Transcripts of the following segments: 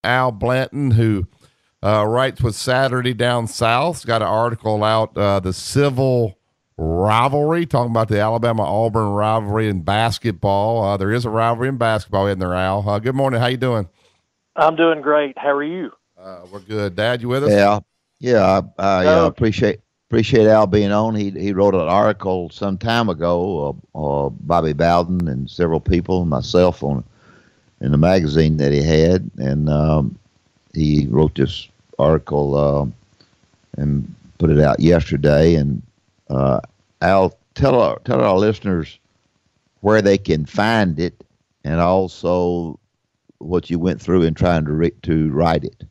Al Blanton, who writes with Saturday Down South. He's got an article out, the civil rivalry, talking about the Alabama-Auburn rivalry in basketball. There is a rivalry in basketball, isn't there, Al? Good morning. How you doing? I'm doing great. How are you? We're good. Dad, you with us? Yeah. I appreciate Al being on. He wrote an article some time ago, Bobby Bowden and several people, myself, in the magazine that he had, and he wrote this article and put it out yesterday. And Al, tell our listeners where they can find it, and also what you went through in trying to write it.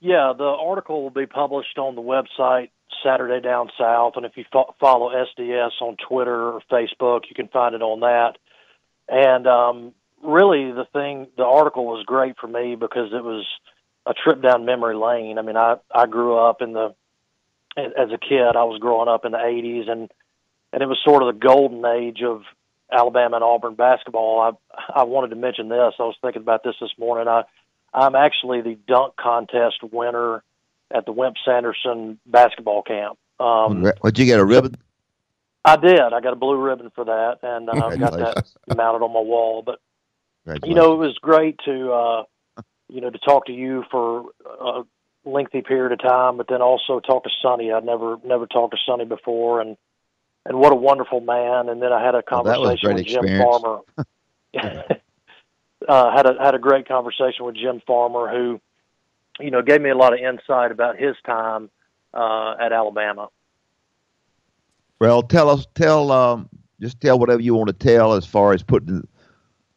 Yeah, the article will be published on the website Saturday Down South, and if you follow SDS on Twitter or Facebook, you can find it on that. And really, the article was great for me because it was a trip down memory lane. I mean, I grew up as a kid. I was growing up in the '80s, and it was sort of the golden age of Alabama and Auburn basketball. I wanted to mention this. I was thinking about this morning. I'm actually the dunk contest winner at the Wimp Sanderson basketball camp. Did you get a ribbon? I did. I got a blue ribbon for that, and I've got that mounted on my wall. But it was great to to talk to you for a lengthy period of time, but then also talk to Sonny. I'd never talked to Sonny before, and what a wonderful man. And then I had a conversation with Jim Farmer. Had a great conversation with Jim Farmer, who, gave me a lot of insight about his time at Alabama. Well, just tell whatever you want to tell as far as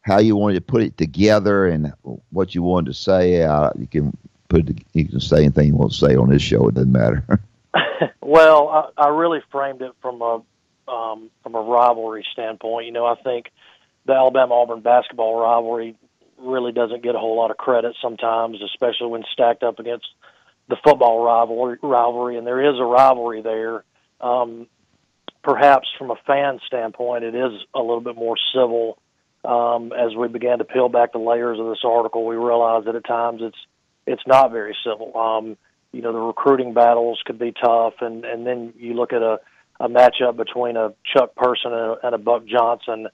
how you wanted to put it together and what you wanted to say. You can say anything you want to say on this show. It doesn't matter. Well, I really framed it from a rivalry standpoint. I think the Alabama-Auburn basketball rivalry really doesn't get a whole lot of credit sometimes, especially when stacked up against the football rivalry, and there is a rivalry there. Perhaps from a fan standpoint, it is a little bit more civil. As we began to peel back the layers of this article, we realized that at times it's not very civil. The recruiting battles could be tough, and then you look at a matchup between a Chuck Person and a Buck Johnson,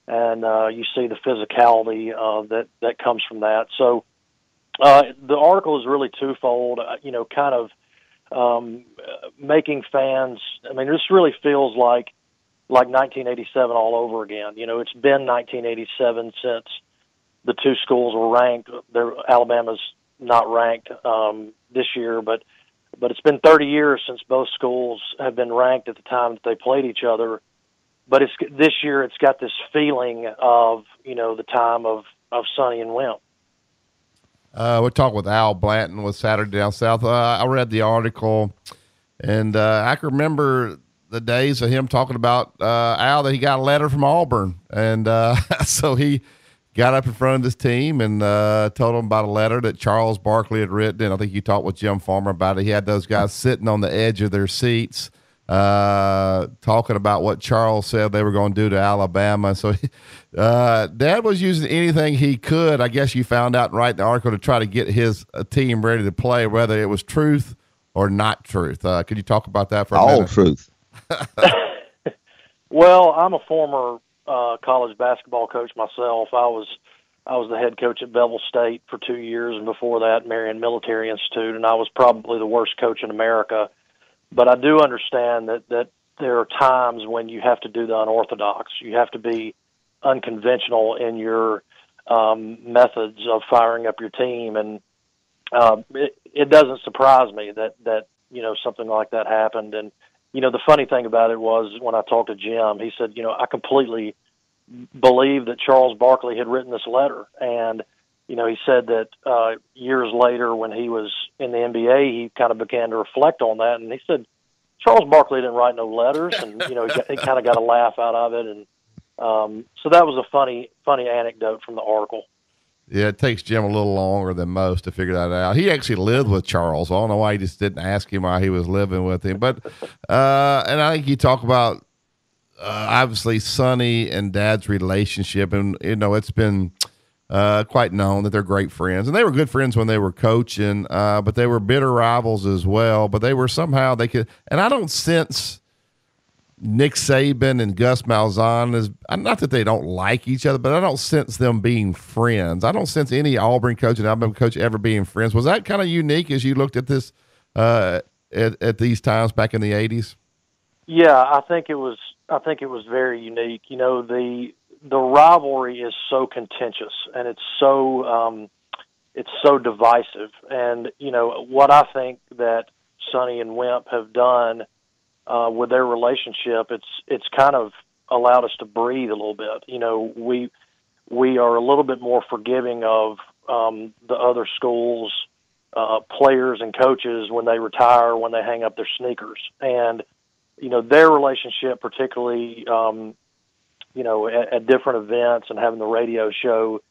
and you see the physicality that comes from that. So the article is really twofold, kind of making fans. I mean, this really feels like 1987 all over again. It's been 1987 since the two schools were ranked. Alabama's not ranked this year, but it's been 30 years since both schools have been ranked at the time that they played each other. But this year it's got this feeling of, the time of Sonny and Wimp. We're talking with Al Blanton with Saturday Down South. I read the article, and I can remember the days of him talking about Al, that he got a letter from Auburn. And so he got up in front of his team and told them about a letter that Charles Barkley had written. And I think you talked with Jim Farmer about it. He had those guys sitting on the edge of their seats talking about what Charles said they were going to do to Alabama. So Dad was using anything he could, I guess you found out in writing the article, to try to get his team ready to play, whether it was truth or not truth. Could you talk about that for a minute? All truth. Well, I'm a former college basketball coach myself. I was the head coach at Bevel State for 2 years, and before that, Marion Military Institute, and I was probably the worst coach in America. But I do understand that there are times when you have to do the unorthodox. You have to be unconventional in your methods of firing up your team, and it doesn't surprise me that something like that happened. And the funny thing about it was, when I talked to Jim, he said, I completely believe that Charles Barkley had written this letter. And, he said that years later, when he was in the NBA, he kind of began to reflect on that. And he said, Charles Barkley didn't write no letters. And, he kind of got a laugh out of it. And so that was a funny anecdote from the article. Yeah, it takes Jim a little longer than most to figure that out. He actually lived with Charles. I don't know why he just didn't ask him why he was living with him. But and I think you talk about obviously Sonny and Dad's relationship, and it's been quite known that they're great friends, and they were good friends when they were coaching, but they were bitter rivals as well. But they were somehow they could, and I don't sense Nick Saban and Gus Malzahn is not that they don't like each other, but I don't sense them being friends. I don't sense any Auburn coach and Alabama coach ever being friends. Was that kind of unique as you looked at this at these times back in the 80s? Yeah, I think it was very unique. You know, the rivalry is so contentious and it's so divisive. And you know what I think that Sonny and Wimp have done with their relationship, it's kind of allowed us to breathe a little bit. You know, we are a little bit more forgiving of the other schools' players and coaches when they retire, when they hang up their sneakers, and you know their relationship, particularly you know at different events and having the radio show,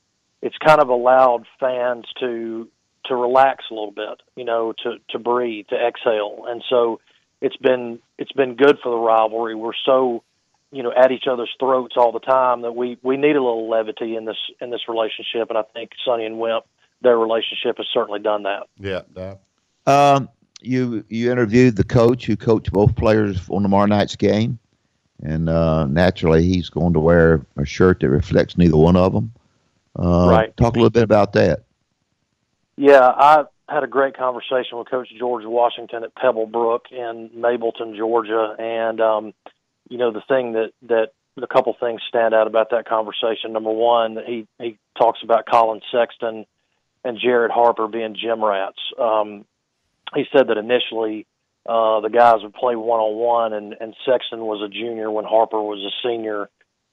it's kind of allowed fans to relax a little bit, you know, to breathe, to exhale, and so. It's been good for the rivalry. We're so, you know, at each other's throats all the time that we need a little levity in this relationship, and I think Sonny and Wimp, their relationship has certainly done that. Yeah. You interviewed the coach who coached both players on tomorrow night's game, and naturally he's going to wear a shirt that reflects neither one of them. Right. Talk a little bit about that. Yeah, I had a great conversation with Coach George Washington at Pebble Brook in Mableton, Georgia, and you know the thing that a couple things stand out about that conversation. Number one, he talks about Colin Sexton and Jared Harper being gym rats. He said that initially the guys would play one-on-one, and Sexton was a junior when Harper was a senior,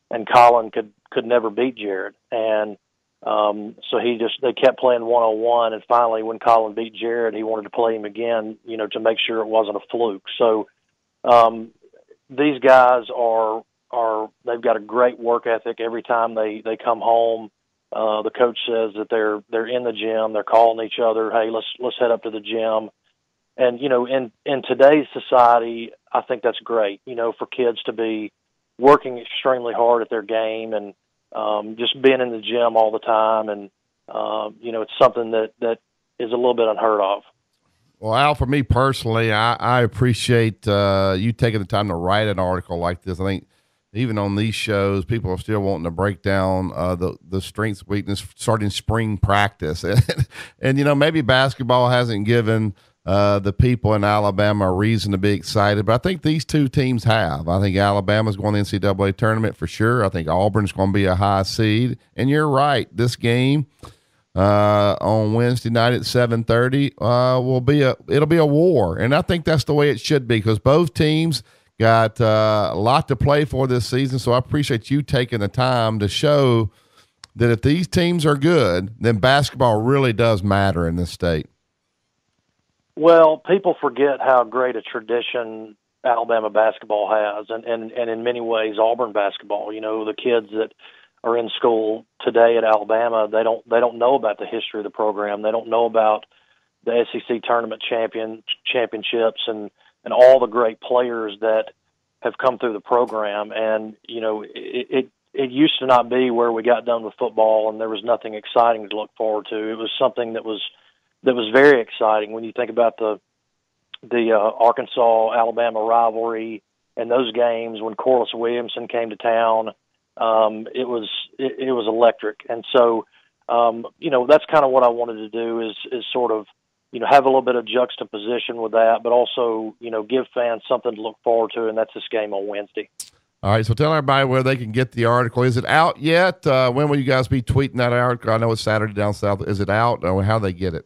and Colin could never beat Jared, and so they kept playing one-on-one, and finally when Colin beat Jared, he wanted to play him again, you know, to make sure it wasn't a fluke. So these guys they've got a great work ethic. Every time they come home, the coach says that they're in the gym, they're calling each other, hey, let's head up to the gym. And you know, in today's society, I think that's great, you know, for kids to be working extremely hard at their game and just being in the gym all the time, and you know, it's something that is a little bit unheard of. Well, Al, for me personally, I appreciate you taking the time to write an article like this. I think even on these shows, people are still wanting to break down the strengths, weakness, starting spring practice, and you know, maybe basketball hasn't given the people in Alabama a reason to be excited, but I think these two teams have. I think Alabama's going to the NCAA tournament for sure. I think Auburn's going to be a high seed, and you're right. This game on Wednesday night at 7:30 it'll be a war, and I think that's the way it should be because both teams got a lot to play for this season. So I appreciate you taking the time to show that if these teams are good, then basketball really does matter in this state. Well, people forget how great a tradition Alabama basketball has, and in many ways Auburn basketball. You know, the kids that are in school today at Alabama, they don't know about the history of the program. They don't know about the SEC tournament championships and all the great players that have come through the program. And you know, it used to not be where we got done with football and there was nothing exciting to look forward to. It was something that was very exciting when you think about the Arkansas-Alabama rivalry and those games when Corliss Williamson came to town. It was electric. And so, you know, that's kind of what I wanted to do is sort of, you know, have a little bit of juxtaposition with that, but also, you know, give fans something to look forward to, and that's this game on Wednesday. All right, so tell everybody where they can get the article. Is it out yet? When will you guys be tweeting that article? I know it's Saturday down south. Is it out, or how they get it?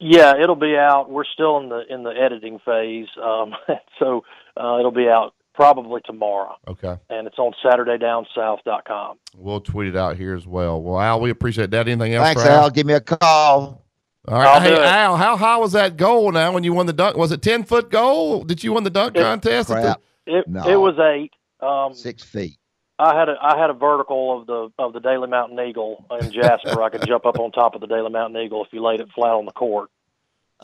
Yeah, it'll be out. We're still in the editing phase, so it'll be out probably tomorrow. Okay. And it's on SaturdayDownSouth.com. We'll tweet it out here as well. Well, Al, we appreciate that. Anything else? Thanks, Al. Give me a call. All right. Hey, Al, how high was that goal now when you won the dunk? Was it 10-foot goal? Did you win the dunk contest? It was 8. 6 feet. I had a vertical of the Daily Mountain Eagle in Jasper. I could jump up on top of the Daily Mountain Eagle if you laid it flat on the court.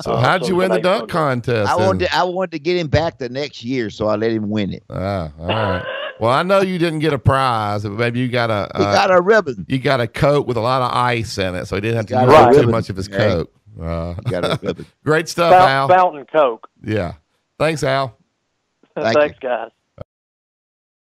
So how'd you win the dunk contest? I wanted to get him back the next year, so I let him win it. All right. Well, I know you didn't get a prize, but maybe you got a. He got a ribbon. You got a coat with a lot of ice in it, so he didn't have to use too much of his coat. Got a ribbon. Great stuff, Al. Fountain Coke. Yeah. Thanks, Al. Thanks, guys.